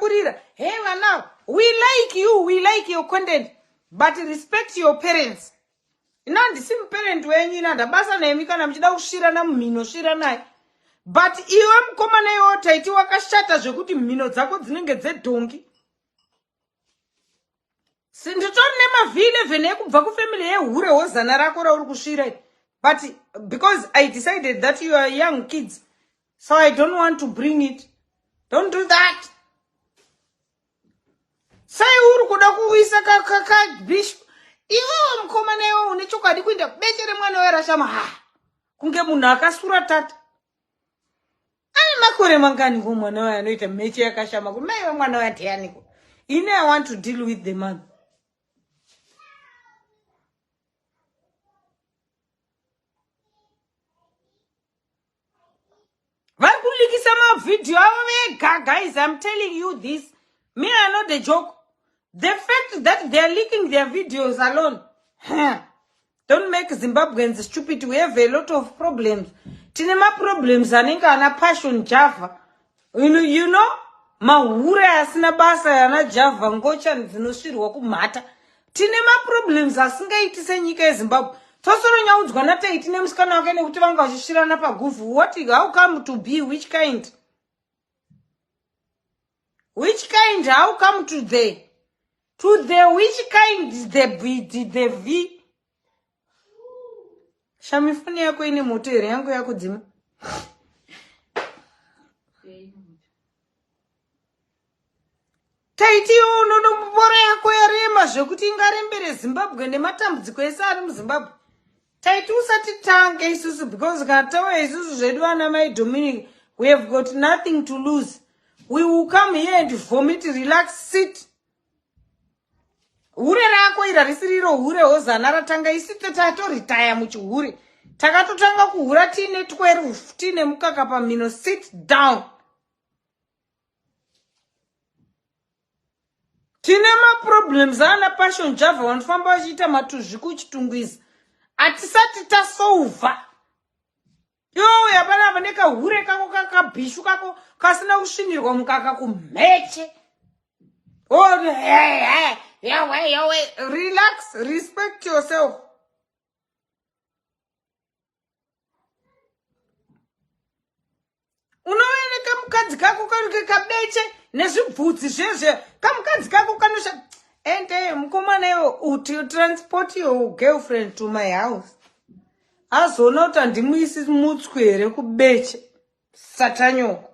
akaburira. Hey now, we like you, we like your content, but respect your parents. Ndisi parent wenyu ndabasa nemi kana mchida kushira na mumino shira naye. But iwe mukomana iwe taiti wakashata zvekuti mhino dzako dzinenge dzedhongi. Sinditori nema-V11 ekubva kufamily yehure hozana rako rauri kushira. But because I decided that you are young kids, so I don't want to bring it. Don't do that. Sai uri kuda kuisa bish. Iwe mukomana iwe une chokwadi kuenda kubechere mwana weRashama. Kunge munhu akasura tata. Ani makore mangani ko mwana waye anoita meche yakashama kuti mai mwana waye ndianiko. I want to deal with the man. Varikulikisa ma video avo guys, I'm telling you this. Me are not a joke. The fact that they are leaking their videos alone, don't make Zimbabweans stupid. We have a lot of problems. Tinema problems aninga ana passion Java. You know, mahure asina basa yana Java ngocha dzinoshirwa kumata. Tinema problems asingaitise nyika yeZimbabwe. Tosoro nyaudzwa na TETE nemusikana wake nekuti vanga vachishirana paguvu. How come to be? Which kind? Which kind? How come to the? To the which kind is the V? Shamifuni yako ine moto ere yangu yako dzima. TETE unombora yako yarema zvekuti ingarembere Zimbabwe nematambudziko ese ari muZimbabwe. TETE usati tange isusu because katawa isusu zvedu ana mai Dominic, we have got nothing to lose. We will come here and vomit, relax, sit. Hure rako ira risiriro hure hozana ratanga isite tato retire muchihure. Takatotanga kuhura tine 12 tine mukaka pamino, sit down. Tine ma problems ana passion Java vanofamba vachiita matuzviku chitungwizi. Atisati tasova. Yo yabana vaneka hure kako kakabhishu kako kasina kusvinirwa mukaka kumheche. Oh hey. Yeah, relax, respect yourself. Unoene kamukadzi kako kabeche nezvibvudzi zvezve kamukadzi kako kanosha ende mukomana iwo uti transport your girlfriend to my house. Azona kuti ndimuisi mutswere kubeche satanyoko.